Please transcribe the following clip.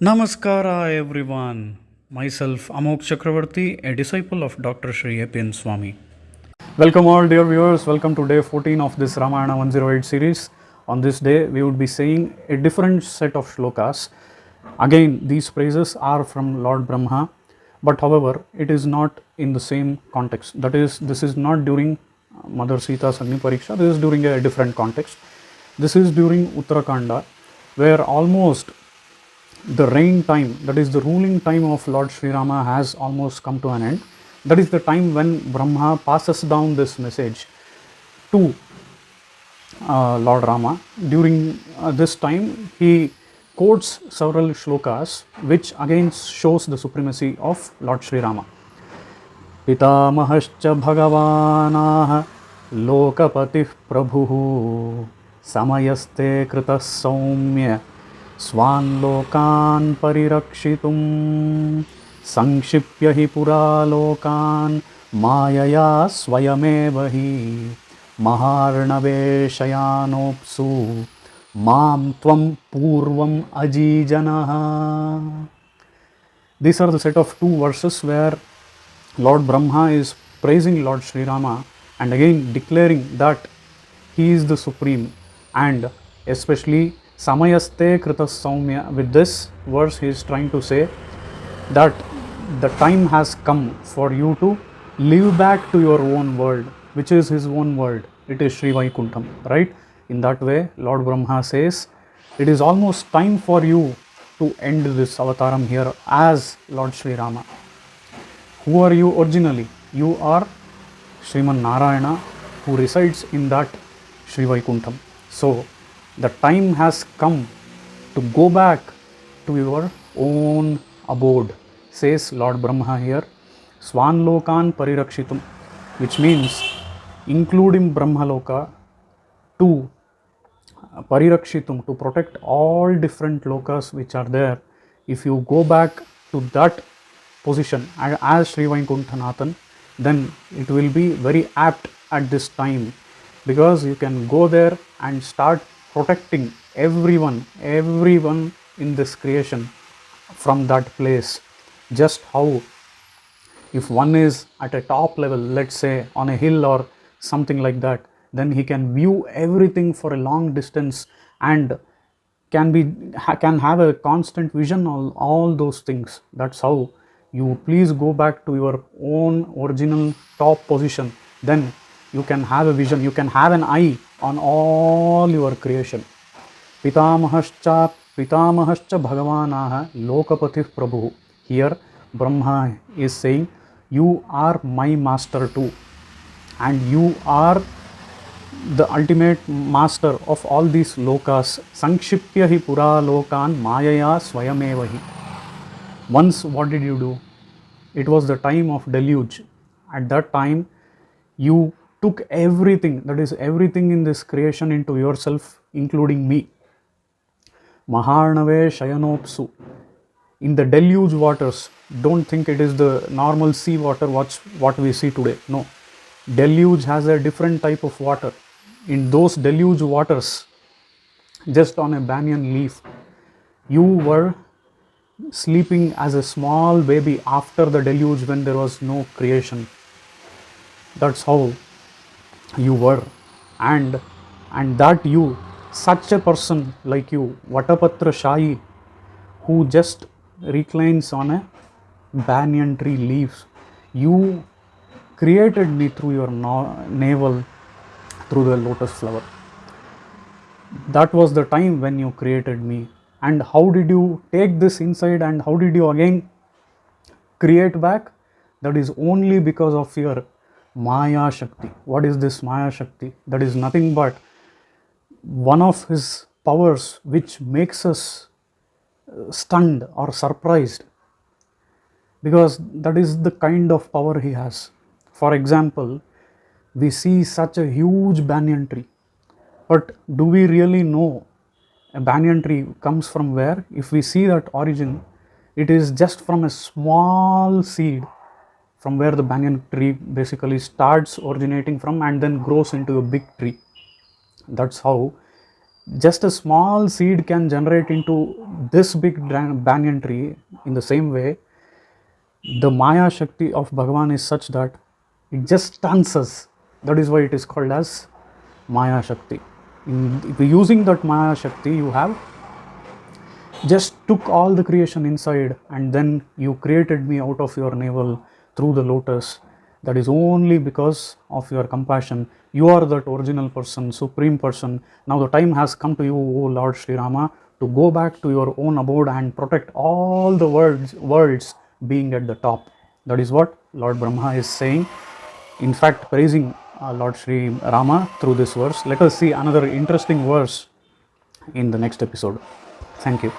Namaskara everyone. Myself Amok Chakravarti, a disciple of Dr. Sri Epin Swami. Welcome all dear viewers. Welcome to day 14 of this Ramayana 108 series. On this day we would be saying a different set of shlokas. Again, these praises are from Lord Brahma, but however it is not in the same context. That is, this is not during Mother Sita's Agni Pariksha. This is during a different context. This is during Uttarakanda, where almost the reign time, that is the ruling time of Lord Sri Rama, has almost come to an end. That is the time when Brahma passes down this message to Lord Rama. During this time, he quotes several shlokas which again shows the supremacy of Lord Sri Rama. Pitamahascha bhagavanah lokapatih prabhuhu samayaste kritas saumya स्वान् लोकान् परिरक्षितुं संक्षिप्य हि पुरा लोकान् मायया स्वयमेव हि महार्णवेशयानोऽप्सु मां त्वं पूर्वम् अजीजनः. These are the set of two verses where Lord Brahma is praising Lord Sri Rama and again declaring that he is the supreme, and especially Samayaste Kritas Saumya. With this verse he is trying to say that the time has come for you to live back to your own world, which is his own world. It is Sri Vaikuntham, right? In that way, Lord Brahma says, it is almost time for you to end this avataram here as Lord Sri Rama. Who are you originally? You are Sriman Narayana, who resides in that Sri Vaikuntham. So, the time has come to go back to your own abode, says Lord Brahma here. Swan Lokan Parirakshitum, which means including Brahma Loka, to Parirakshitum, to protect all different lokas which are there. If you go back to that position as Sri Vaikunthanathan, then it will be very apt at this time, because you can go there and start protecting everyone in this creation from that place. Just how if one is at a top level, let's say on a hill or something like that, then he can view everything for a long distance and can have a constant vision of all those things. That's how you please go back to your own original top position. Then you can have a vision, you can have an eye on all your creation. Pitamahascha bhagavanah lokapatih prabhu. Here Brahma is saying, you are my master too, and you are the ultimate master of all these lokas. Sankshipya hi pura lokan mayaya swayameva hi. Once what did you do? It was the time of deluge. At that time you took everything, that is everything in this creation, into yourself, including me. Maharnave Shayanopsu. In the deluge waters, don't think it is the normal sea water what we see today. No. Deluge has a different type of water. In those deluge waters, just on a banyan leaf, you were sleeping as a small baby after the deluge when there was no creation. That's how you were, and that you, such a person like you, Vatapatra Shayi, who just reclines on a banyan tree leaves, you created me through your navel, through the lotus flower. That was the time when you created me. And how did you take this inside and how did you again create back? That is only because of your Maya Shakti. What is this Maya Shakti? That is nothing but one of his powers which makes us stunned or surprised, because that is the kind of power he has. For example, we see such a huge banyan tree, but do we really know a banyan tree comes from where? If we see that origin, it is just from a small seed, from where the banyan tree basically starts originating from and then grows into a big tree. That's how Just a small seed can generate into this big banyan tree. In the same way, the Maya Shakti of Bhagavan is such that it just stuns us. That is why it is called as Maya Shakti. Using that Maya Shakti, you have just took all the creation inside, and then you created me out of your navel through the lotus. That is only because of your compassion. You are that original person, supreme person. Now the time has come to you, O Lord Sri Rama, to go back to your own abode and protect all the worlds being at the top. That is what Lord Brahma is saying, in fact praising Lord Sri Rama through this verse. Let us see another interesting verse in the next episode. Thank you.